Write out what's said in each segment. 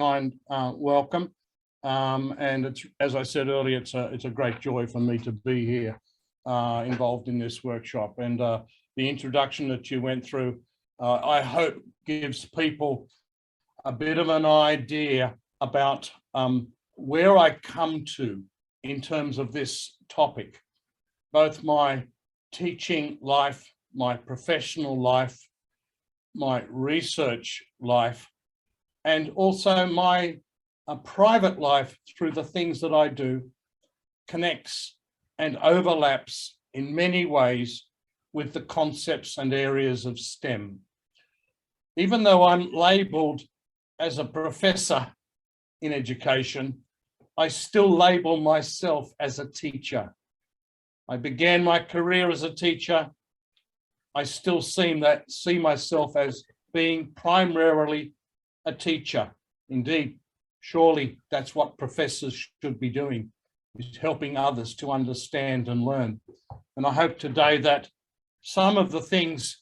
kind welcome. And it's, as I said earlier, it's a great joy for me to be here involved in this workshop. And the introduction that you went through, I hope gives people a bit of an idea about where I come to in terms of this topic, both my teaching life, my professional life, my research life, and also my private life through the things that I do, connects and overlaps in many ways with the concepts and areas of STEM. Even though I'm labelled as a professor in education, I still label myself as a teacher. I began my career as a teacher. I still see myself as being primarily a teacher. Indeed, surely that's what professors should be doing, is helping others to understand and learn. And I hope today that some of the things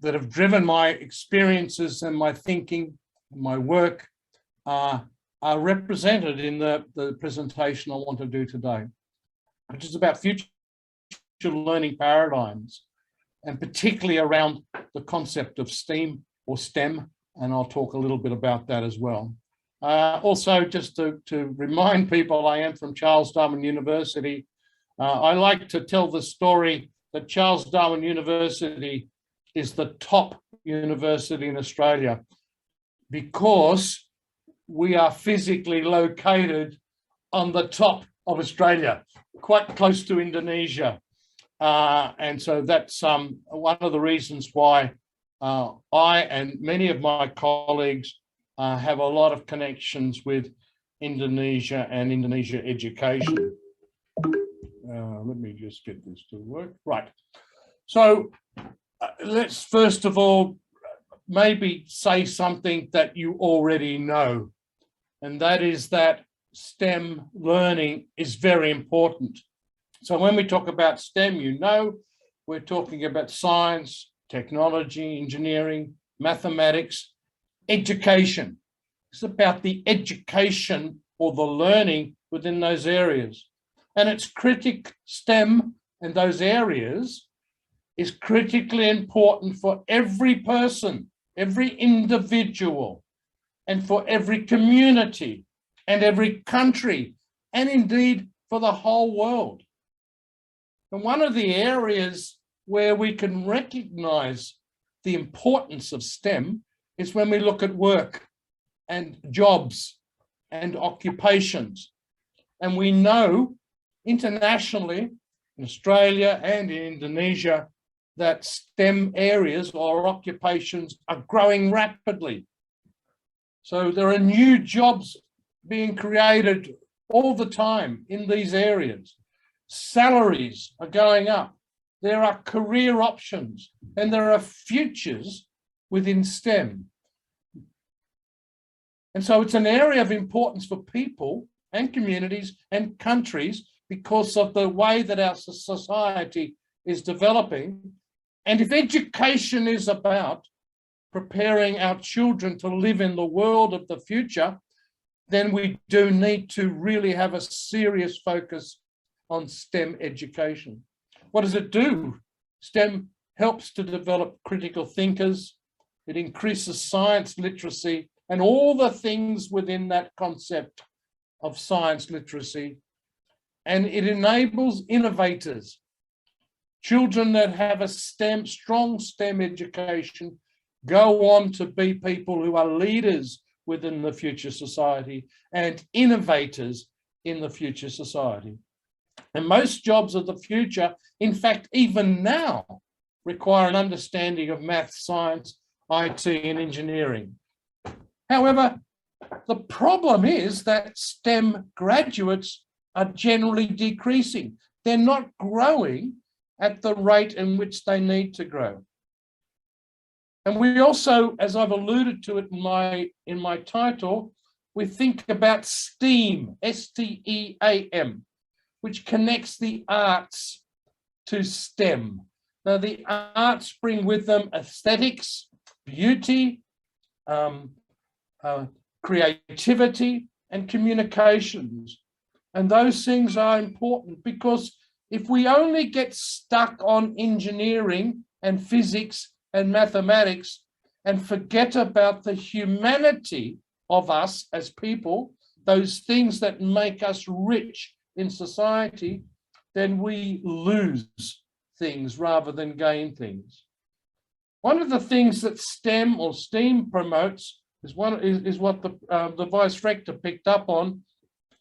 that have driven my experiences and my thinking, my work, are represented in the presentation I want to do today, which is about future learning paradigms, and particularly around the concept of STEAM or STEM, and I'll talk a little bit about that as well. Also, just to remind people, I am from Charles Darwin University. I like to tell the story that Charles Darwin University is the top university in Australia because we are physically located on the top of Australia, quite close to Indonesia. And so that's one of the reasons why I and many of my colleagues have a lot of connections with Indonesia and Indonesia education. Let me just get this to work. Right. So let's first of all maybe say something that you already know, and that is that STEM learning is very important. So when we talk about STEM, you know, we're talking about science, technology, engineering, mathematics, education. It's about the education or the learning within those areas. And it's STEM and those areas is critically important for every person, every individual, and for every community and every country, and indeed for the whole world. And one of the areas where we can recognize the importance of STEM is when we look at work and jobs and occupations. And we know internationally, in Australia and in Indonesia, that STEM areas or occupations are growing rapidly. So there are new jobs being created all the time in these areas. Salaries are going up. There are career options and there are futures within STEM. And so it's an area of importance for people and communities and countries because of the way that our society is developing. And if education is about preparing our children to live in the world of the future, then we do need to really have a serious focus on STEM education. What does it do? STEM helps to develop critical thinkers. It increases science literacy and all the things within that concept of science literacy. And it enables innovators. Children that have a strong STEM education go on to be people who are leaders within the future society and innovators in the future society. And most jobs of the future, in fact, even now, require an understanding of math, science, IT, and engineering. However, the problem is that STEM graduates are generally decreasing. They're not growing at the rate in which they need to grow. And we also, as I've alluded to it in my title, we think about STEAM, S-T-E-A-M, which connects the arts to STEM. Now, the arts bring with them aesthetics, beauty, creativity, and communications. And those things are important because if we only get stuck on engineering and physics and mathematics and forget about the humanity of us as people, those things that make us rich in society, then we lose things rather than gain things. One of the things that STEM or STEAM promotes is what the Vice Rector picked up on,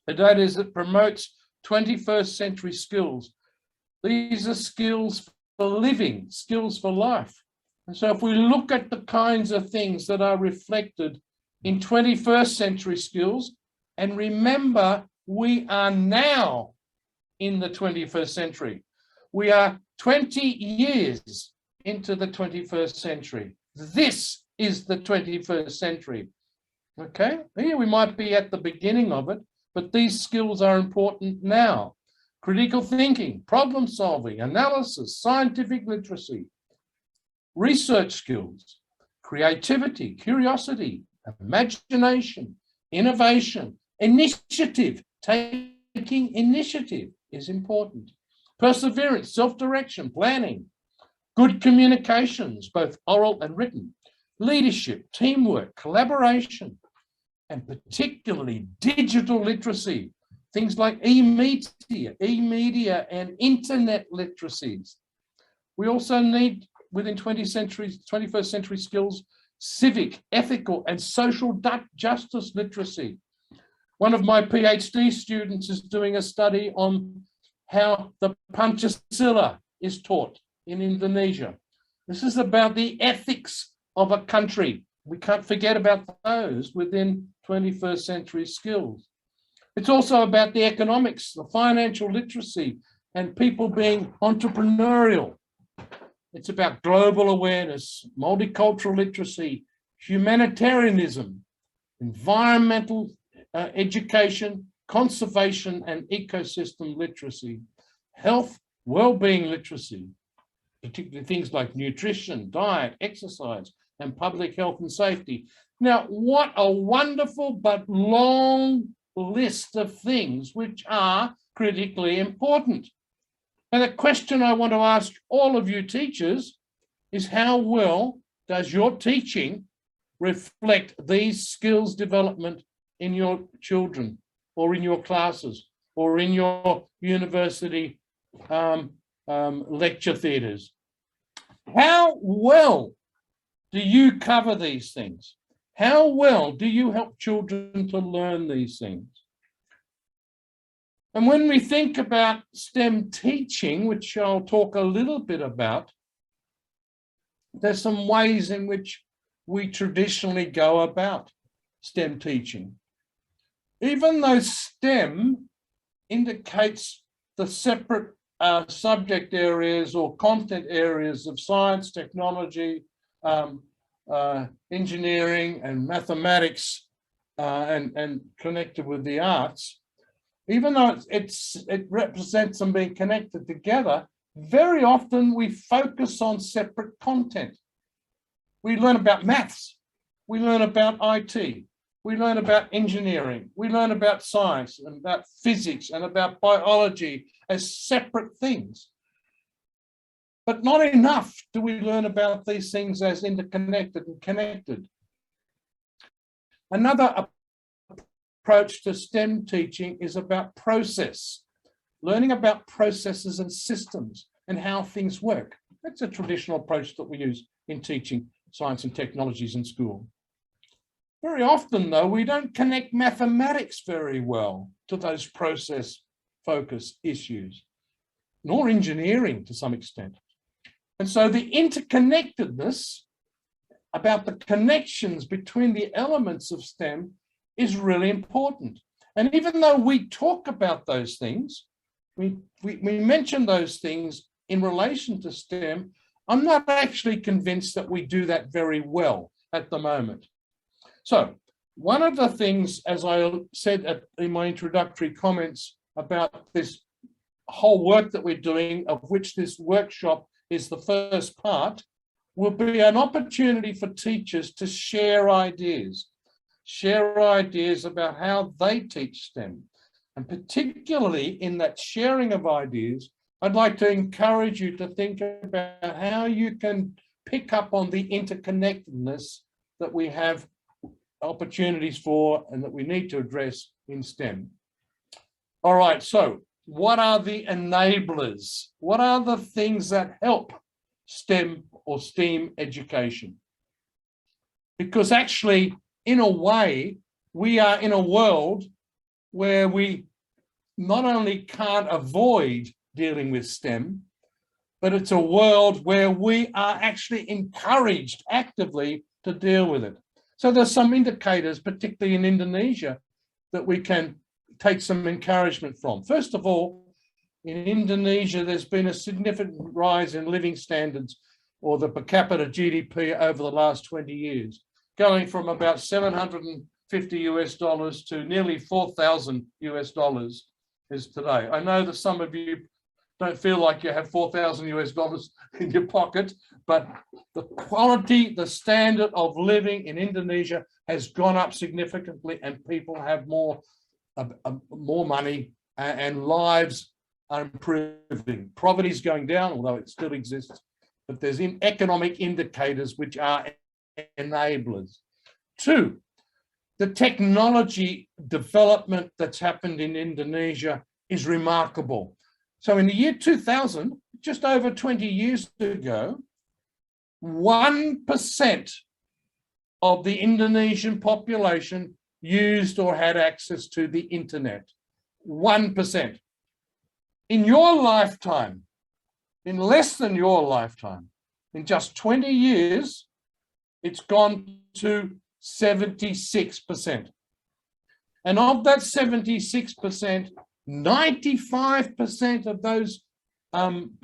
and that is it promotes 21st century skills. These are skills for living, skills for life. And so if we look at the kinds of things that are reflected in 21st century skills, and remember, we are now in the 21st century. We are 20 years into the 21st century. This is the 21st century. Okay, here we might be at the beginning of it, but these skills are important now. Critical thinking, problem solving, analysis, scientific literacy, research skills, creativity, curiosity, imagination, innovation, initiative. Taking initiative is important. Perseverance, self-direction, planning, good communications, both oral and written, leadership, teamwork, collaboration, and particularly digital literacy, things like e-media and internet literacies. We also need, within 21st century skills, civic, ethical, and social justice literacy. One of my PhD students is doing a study on how the Pancasila is taught in Indonesia. This is about the ethics of a country. We can't forget about those within 21st century skills. It's also about the economics, the financial literacy, and people being entrepreneurial. It's about global awareness, multicultural literacy, humanitarianism, environmental education, conservation and ecosystem literacy, health, well-being literacy, particularly things like nutrition, diet, exercise, and public health and safety. Now, what a wonderful but long list of things which are critically important. And the question I want to ask all of you teachers is, how well does your teaching reflect these skills development in your children, or in your classes, or in your university lecture theatres? How well do you cover these things? How well do you help children to learn these things? And when we think about STEM teaching, which I'll talk a little bit about, there's some ways in which we traditionally go about STEM teaching. Even though STEM indicates the separate subject areas or content areas of science, technology, engineering and mathematics, and connected with the arts, even though it represents them being connected together, very often we focus on separate content. We learn about maths, we learn about IT, we learn about engineering, we learn about science and about physics and about biology as separate things. But not enough do we learn about these things as interconnected and connected. Another approach to STEM teaching is about process, learning about processes and systems and how things work. That's a traditional approach that we use in teaching science and technologies in school. Very often, though, we don't connect mathematics very well to those process focus issues, nor engineering to some extent. And so the interconnectedness, about the connections between the elements of STEM, is really important. And even though we talk about those things, we mention those things in relation to STEM, I'm not actually convinced that we do that very well at the moment. So one of the things, as I said in my introductory comments about this whole work that we're doing, of which this workshop is the first part, will be an opportunity for teachers to share ideas. share ideas about how they teach STEM. And particularly in that sharing of ideas, I'd like to encourage you to think about how you can pick up on the interconnectedness that we have opportunities for and that we need to address in STEM. All right, so what are the enablers? What are the things that help STEM or STEAM education? Because actually, in a way, we are in a world where we not only can't avoid dealing with STEM, but it's a world where we are actually encouraged actively to deal with it. So there's some indicators, particularly in Indonesia, that we can take some encouragement from. First of all, in Indonesia, there's been a significant rise in living standards or the per capita GDP over the last 20 years, going from about $750 to nearly $4,000 is today. I know that some of you don't feel like you have $4,000 in your pocket, but the quality, the standard of living in Indonesia has gone up significantly, and people have more money, and lives are improving. Poverty is going down, although it still exists, but there's economic indicators which are enablers. Two, the technology development that's happened in Indonesia is remarkable. So in the year 2000, just over 20 years ago, 1% of the Indonesian population used or had access to the internet. 1%. In your lifetime, in less than your lifetime, in just 20 years, it's gone to 76%. And of that 76%, 95% of those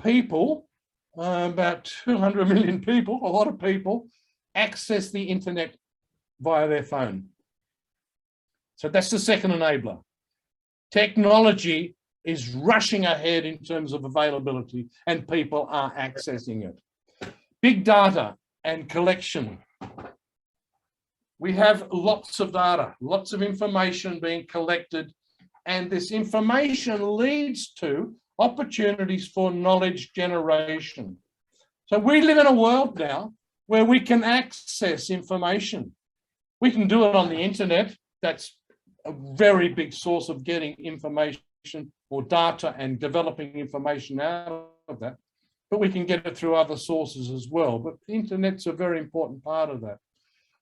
people, about 200 million people, a lot of people, access the internet via their phone. So that's the second enabler. Technology is rushing ahead in terms of availability, and people are accessing it. Big data and collection. We have lots of data, lots of information being collected, and this information leads to opportunities for knowledge generation. So we live in a world now where we can access information. We can do it on the internet. That's a very big source of getting information or data and developing information out of that. But we can get it through other sources as well. But the internet's a very important part of that.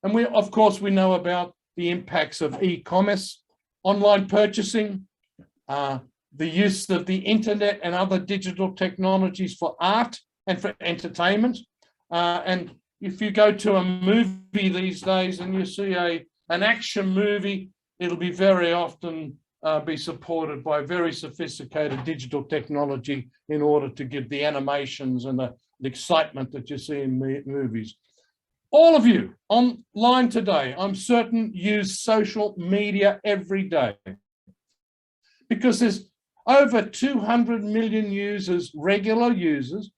And we, of course, we know about the impacts of e-commerce, online purchasing, the use of the internet and other digital technologies for art and for entertainment. And if you go to a movie these days and you see an action movie, it'll be very often be supported by very sophisticated digital technology in order to give the animations and the excitement that you see in movies. All of you online today, I'm certain, use social media every day, because there's over 200 million users, regular users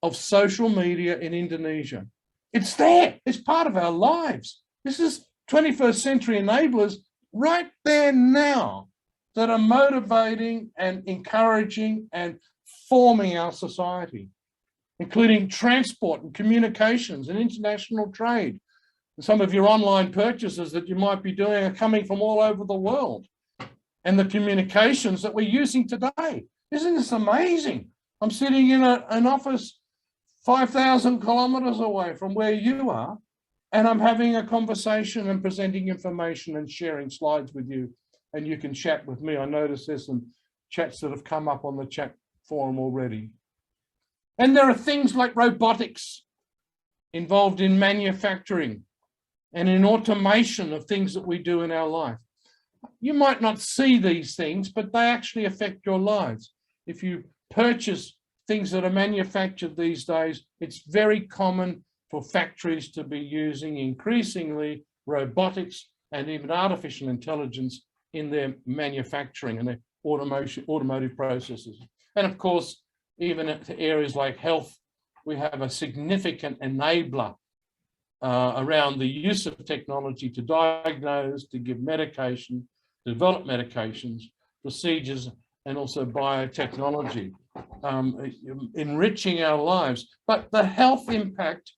of social media in Indonesia. It's there, it's part of our lives. This is 21st century enablers right there now that are motivating and encouraging and forming our society, including transport and communications and international trade. And some of your online purchases that you might be doing are coming from all over the world. And the communications that we're using today. Isn't this amazing? I'm sitting in an office 5,000 kilometers away from where you are, and I'm having a conversation and presenting information and sharing slides with you, and you can chat with me. I notice there's some chats that have come up on the chat forum already. And there are things like robotics involved in manufacturing and in automation of things that we do in our life. You might not see these things, but they actually affect your lives. If you purchase things that are manufactured these days, it's very common for factories to be using increasingly robotics and even artificial intelligence in their manufacturing and their automotive processes. And of course, even at areas like health, we have a significant enabler around the use of technology to diagnose, to give medication, develop medications, procedures, and also biotechnology, enriching our lives. But the health impact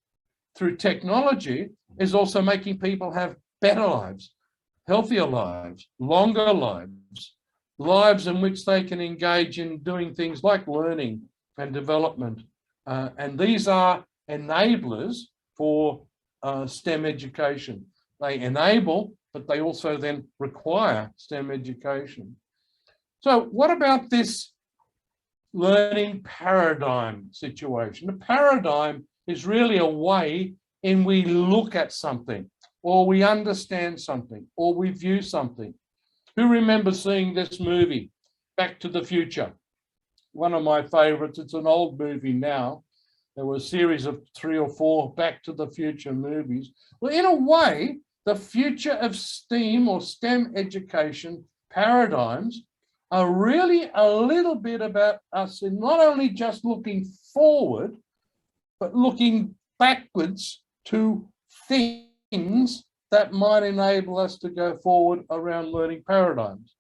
through technology is also making people have better lives, healthier lives, longer lives, lives in which they can engage in doing things like learning and development. And these are enablers for STEM education. They enable, but they also then require STEM education. So what about this learning paradigm situation? The paradigm is really a way in we look at something, or we understand something, or we view something. Who remembers seeing this movie, Back to the Future? One of my favorites. It's an old movie now. There were a series of 3 or 4 Back to the Future movies. Well, in a way, the future of STEAM or STEM education paradigms are really a little bit about us in not only just looking forward, but looking backwards to things that might enable us to go forward around learning paradigms.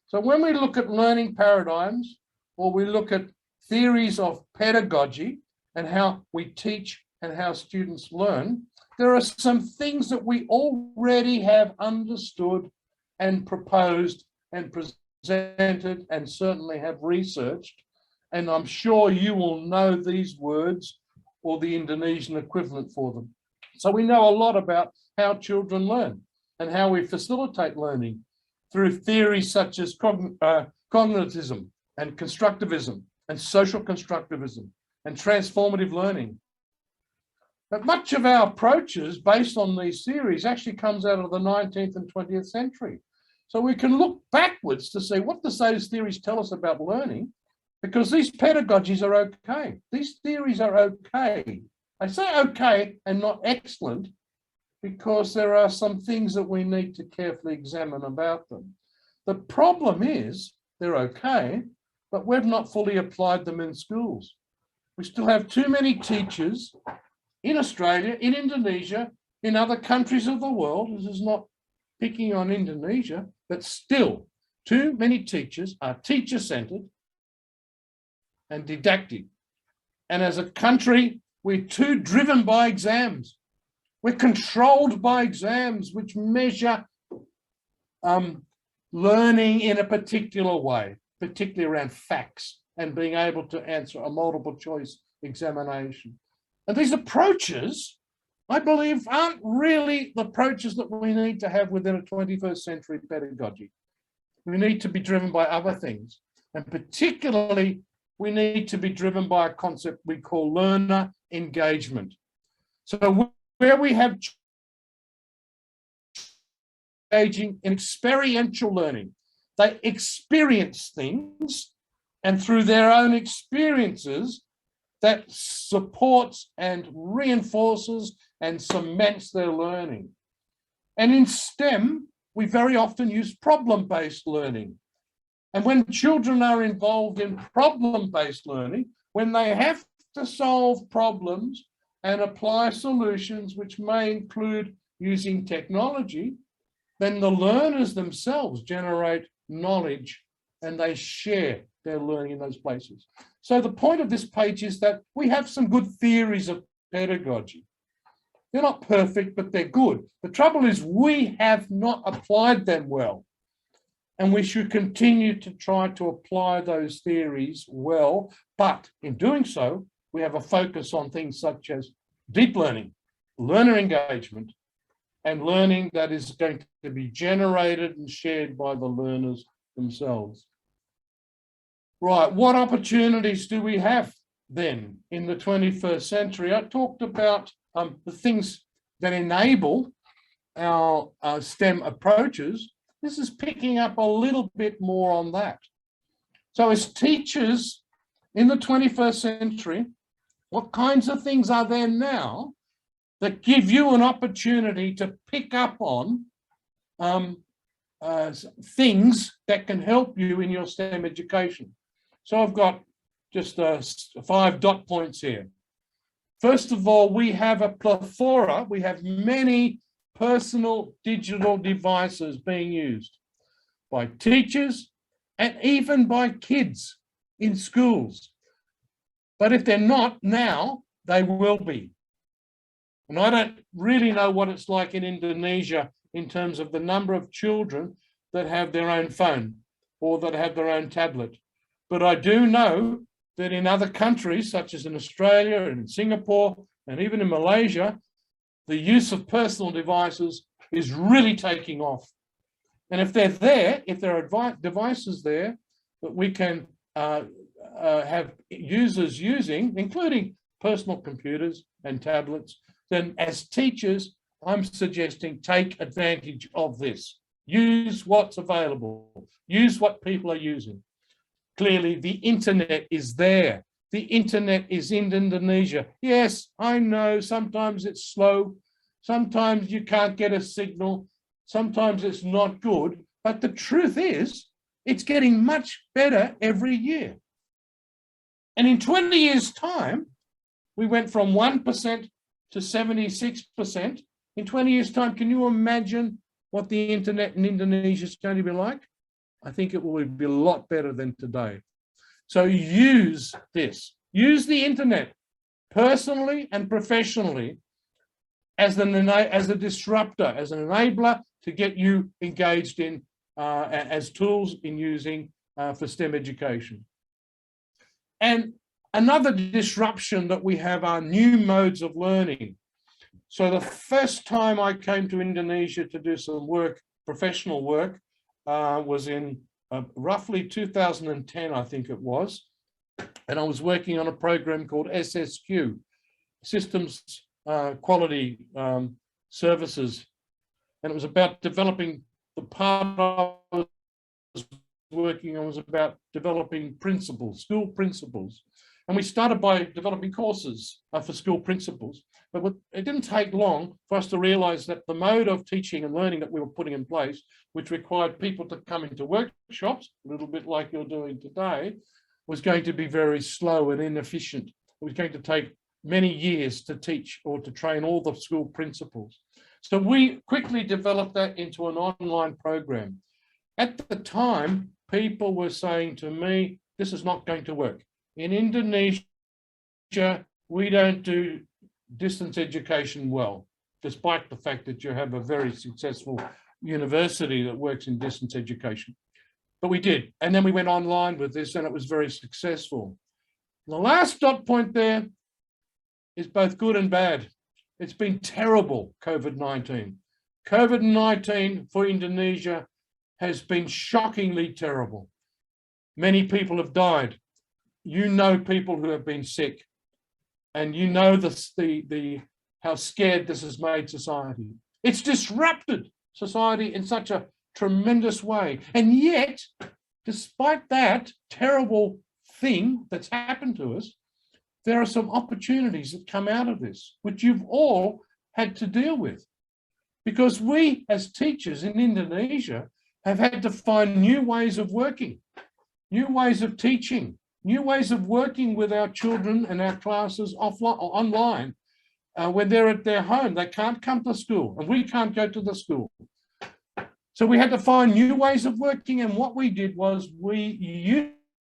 So when we look at learning paradigms, or we look at theories of pedagogy and how we teach and how students learn, there are some things that we already have understood and proposed and presented and certainly have researched. And I'm sure you will know these words or the Indonesian equivalent for them. So we know a lot about how children learn and how we facilitate learning through theories such as cognitivism and constructivism and social constructivism and transformative learning. But much of our approaches based on these theories actually comes out of the 19th and 20th century. So we can look backwards to see what does those theories tell us about learning, because these pedagogies are okay. These theories are okay. I say okay and not excellent because there are some things that we need to carefully examine about them. The problem is they're okay, but we've not fully applied them in schools. We still have too many teachers in Australia, in Indonesia, in other countries of the world. This is not picking on Indonesia, but still too many teachers are teacher-centered and didactic. And as a country, we're too driven by exams. We're controlled by exams which measure learning in a particular way, particularly around facts and being able to answer a multiple choice examination. And these approaches, I believe, aren't really the approaches that we need to have within a 21st century pedagogy. We need to be driven by other things. And particularly, we need to be driven by a concept we call learner engagement. So where we have engaging in experiential learning, they experience things, and through their own experiences, that supports and reinforces and cements their learning. And in STEM, we very often use problem-based learning. And when children are involved in problem-based learning, when they have to solve problems and apply solutions, which may include using technology, then the learners themselves generate knowledge and they share their learning in those places. So the point of this page is that we have some good theories of pedagogy. They're not perfect, but they're good. The trouble is we have not applied them well. And we should continue to try to apply those theories well. But in doing so, we have a focus on things such as deep learning, learner engagement, and learning that is going to be generated and shared by the learners themselves. Right, what opportunities do we have then in the 21st century? I talked about the things that enable our STEM approaches. This is picking up a little bit more on that. So as teachers in the 21st century, what kinds of things are there now that give you an opportunity to pick up on things that can help you in your STEM education? So I've got just 5 dot points here. First of all, we have a plethora, we have many personal digital devices being used by teachers and even by kids in schools. But if they're not now, they will be. And I don't really know what it's like in Indonesia in terms of the number of children that have their own phone or that have their own tablet. But I do know that in other countries, such as in Australia and in Singapore and even in Malaysia, the use of personal devices is really taking off. And if they're there, if there are devices there that we can have users using, including personal computers and tablets, then as teachers, I'm suggesting take advantage of this. Use what's available. Use what people are using. Clearly, the internet is there. The internet is in Indonesia. Yes, I know sometimes it's slow. Sometimes you can't get a signal. Sometimes it's not good. But the truth is, it's getting much better every year. And in 20 years' time, we went from 1% to 76%. In 20 years' time, can you imagine what the internet in Indonesia is going to be like? I think it will be a lot better than today. So use this. Use the internet personally and professionally as a disruptor, as an enabler to get you engaged in as tools in using for STEM education. And another disruption that we have are new modes of learning. So the first time I came to Indonesia to do some work, professional work, was in roughly 2010, I think it was. And I was working on a program called SSQ, Systems Quality Services. And it was about developing, the part I was working on was about developing principles, school principles. And we started by developing courses for school principals. But it didn't take long for us to realize that the mode of teaching and learning that we were putting in place, which required people to come into workshops, a little bit like you're doing today, was going to be very slow and inefficient. It was going to take many years to teach or to train all the school principals. So we quickly developed that into an online program. At the time, people were saying to me, this is not going to work. In Indonesia, we don't do distance education well, despite the fact that you have a very successful university that works in distance education. But we did. And then we went online with this and it was very successful. The last dot point there is both good and bad. It's been terrible, COVID-19. COVID-19 for Indonesia has been shockingly terrible. Many people have died. You know people who have been sick. And you know how scared this has made society. It's disrupted society in such a tremendous way. And yet, despite that terrible thing that's happened to us, there are some opportunities that come out of this, which you've all had to deal with. Because we, as teachers in Indonesia, have had to find new ways of working, new ways of teaching, new ways of working with our children and our classes offline or online when they're at their home. They can't come to school and we can't go to the school. So we had to find new ways of working, and what we did was we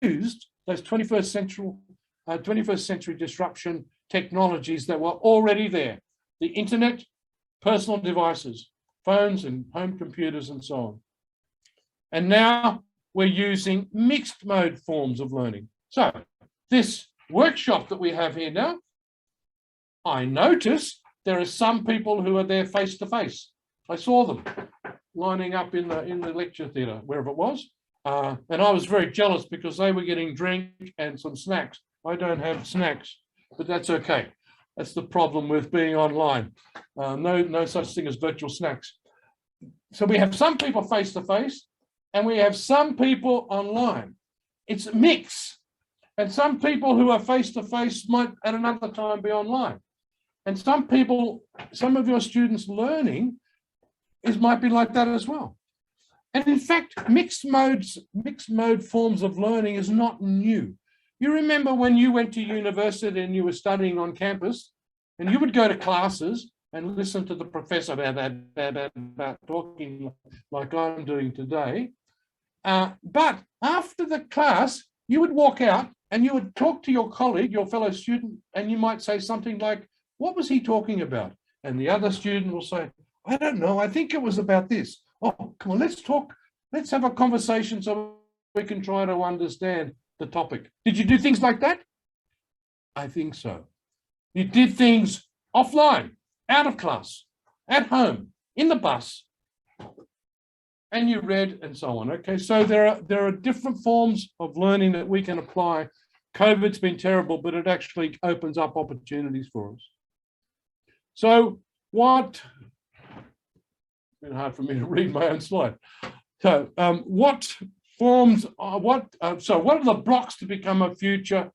used those 21st century disruption technologies that were already there. The internet, personal devices, phones and home computers and so on. And now we're using mixed mode forms of learning. So this workshop that we have here now, I noticed there are some people who are there face to face. I saw them lining up in the lecture theatre, wherever it was. And I was very jealous because they were getting drink and some snacks. I don't have snacks, but that's okay. That's the problem with being online. No such thing as virtual snacks. So we have some people face to face and we have some people online. It's a mix. And some people who are face to face might at another time be online. And some people, some of your students learning might be like that as well. And in fact, mixed mode forms of learning is not new. You remember when you went to university and you were studying on campus, And you would go to classes and listen to the professor about talking like I'm doing today. But after the class, you would walk out and you would talk to your colleague, your fellow student, and you might say something like, what was he talking about? And the other student will say, I don't know, I think it was about this. Oh, come on, let's talk. Let's have a conversation so we can try to understand the topic. Did you do things like that? I think so. You did things offline, out of class, at home, in the bus, and you read and so on. Okay, so there are different forms of learning that we can apply. COVID's been terrible, but it actually opens up opportunities for us. So what, it's been hard for me to read my own slide. So what are the blocks to become a future,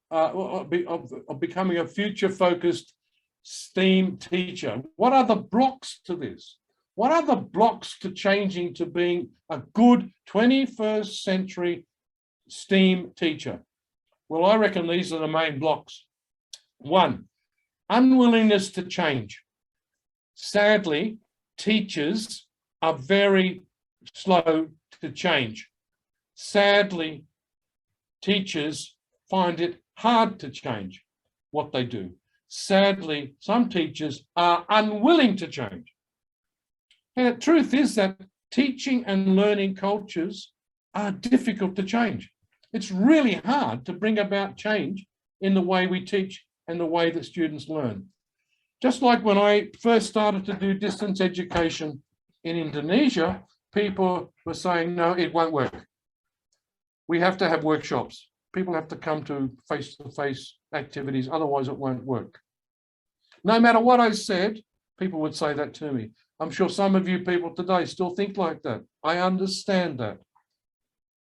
of becoming a future-focused STEAM teacher? What are the blocks to this? What are the blocks to changing to being a good 21st century STEAM teacher? Well, I reckon these are the main blocks. One, unwillingness to change. Sadly, teachers are very slow to change. Sadly, teachers find it hard to change what they do. Sadly, some teachers are unwilling to change. And the truth is that teaching and learning cultures are difficult to change. It's really hard to bring about change in the way we teach and the way that students learn. Just like when I first started to do distance education in Indonesia, people were saying, no, it won't work. We have to have workshops. People have to come to face-to-face activities, otherwise it won't work. No matter what I said, people would say that to me. I'm sure some of you people today still think like that. I understand that.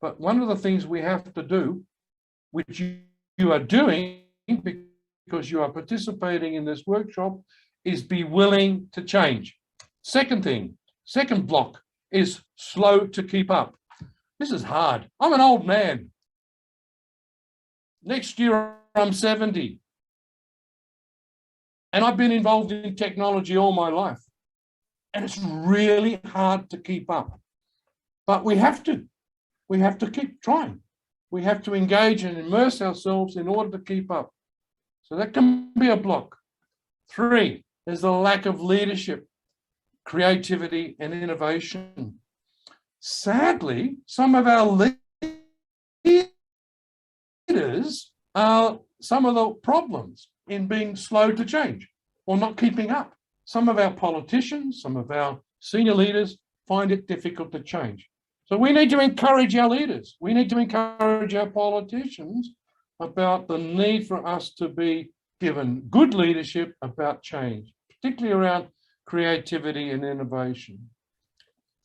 But one of the things we have to do, which you are doing because you are participating in this workshop, is be willing to change. Second block is slow to keep up. This is hard. I'm an old man. Next year, I'm 70. And I've been involved in technology all my life. And it's really hard to keep up. But we have to. We have to keep trying. We have to engage and immerse ourselves in order to keep up. So that can be a block. 3, there's the lack of leadership, creativity, and innovation. Sadly, some of our leaders are some of the problems in being slow to change or not keeping up. Some of our politicians, some of our senior leaders find it difficult to change. So we need to encourage our leaders. We need to encourage our politicians about the need for us to be given good leadership about change, particularly around creativity and innovation.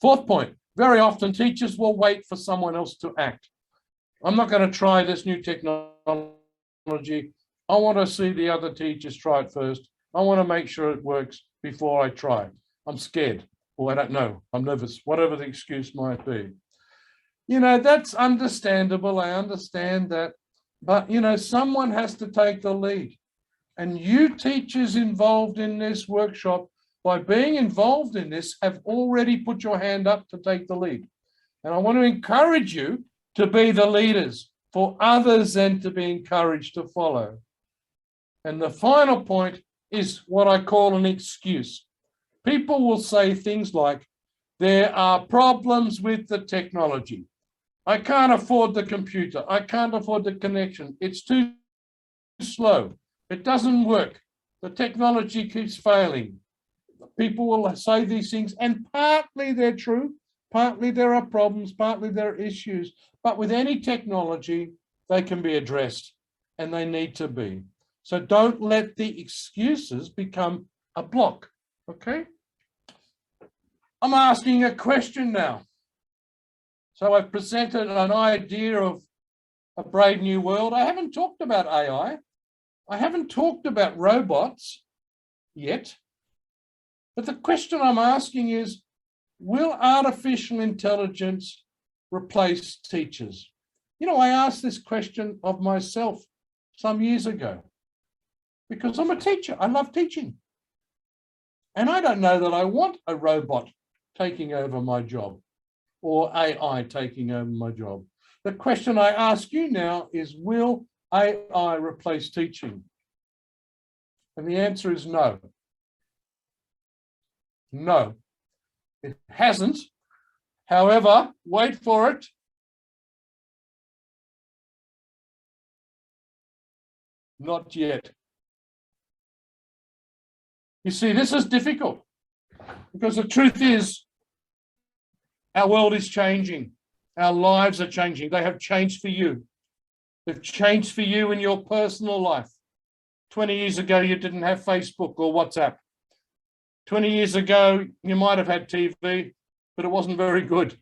4th point, very often teachers will wait for someone else to act. I'm not going to try this new technology. I want to see the other teachers try it first. I want to make sure it works before I try it. I'm scared, or I don't know, I'm nervous, whatever the excuse might be. You know, that's understandable. I understand that. But, you know, someone has to take the lead. And you teachers involved in this workshop, by being involved in this, have already put your hand up to take the lead. And I want to encourage you to be the leaders for others and to be encouraged to follow. And the final point is what I call an excuse. People will say things like, there are problems with the technology. I can't afford the computer. I can't afford the connection. It's too slow. It doesn't work. The technology keeps failing. People will say these things, and partly they're true, partly there are problems, partly there are issues. But with any technology, they can be addressed, and they need to be. So don't let the excuses become a block, okay? I'm asking a question now. So I've presented an idea of a brave new world. I haven't talked about AI. I haven't talked about robots yet. But the question I'm asking is, will artificial intelligence replace teachers? You know, I asked this question of myself some years ago. because I'm a teacher. I love teaching. And I don't know that I want a robot taking over my job or AI taking over my job. The question I ask you now is, will AI replace teaching? And the answer is no. No, it hasn't. However, wait for it. Not yet. You see, this is difficult because the truth is our world is changing. Our lives are changing. They have changed for you. They've changed for you in your personal life. 20 years ago, you didn't have Facebook or WhatsApp. 20 years ago, you might have had TV, but it wasn't very good.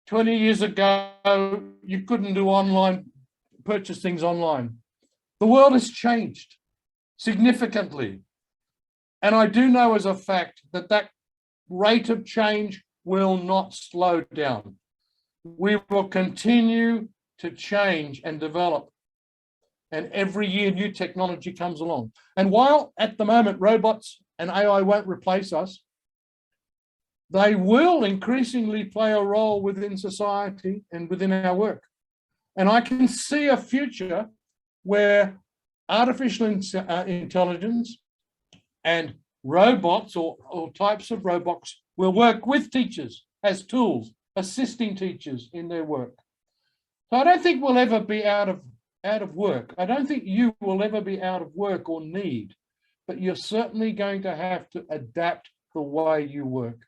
20 years ago, you couldn't do online, purchase things online. The world has changed significantly. And I do know as a fact that that rate of change will not slow down. We will continue to change and develop. And every year new technology comes along. And while at the moment robots and AI won't replace us, they will increasingly play a role within society and within our work. And I can see a future where artificial intelligence and robots or types of robots will work with teachers as tools, assisting teachers in their work. So I don't think we'll ever be out of work. I don't think you will ever be out of work or need, but you're certainly going to have to adapt the way you work.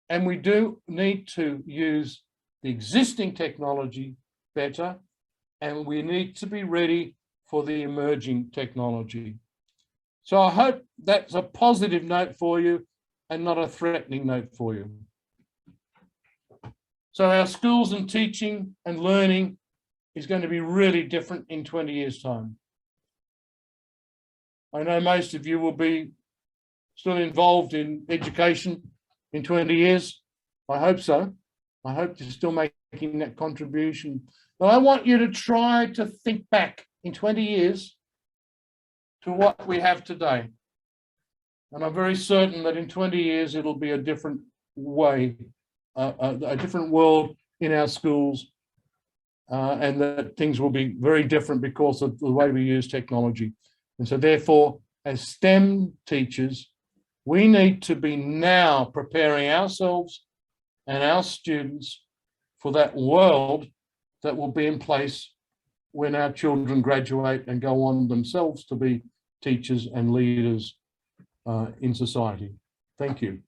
And we do need to use the existing technology better, and we need to be ready for the emerging technology. So I hope that's a positive note for you and not a threatening note for you. So our schools and teaching and learning is going to be really different in 20 years' time. I know most of you will be still involved in education in 20 years. I hope so. I hope you're still making that contribution. But I want you to try to think back in 20 years to what we have today. And I'm very certain that in 20 years, it'll be a different way, a different world in our schools, and that things will be very different because of the way we use technology. And so therefore, as STEM teachers, we need to be now preparing ourselves and our students for that world that will be in place when our children graduate and go on themselves to be teachers and leaders in society. Thank you.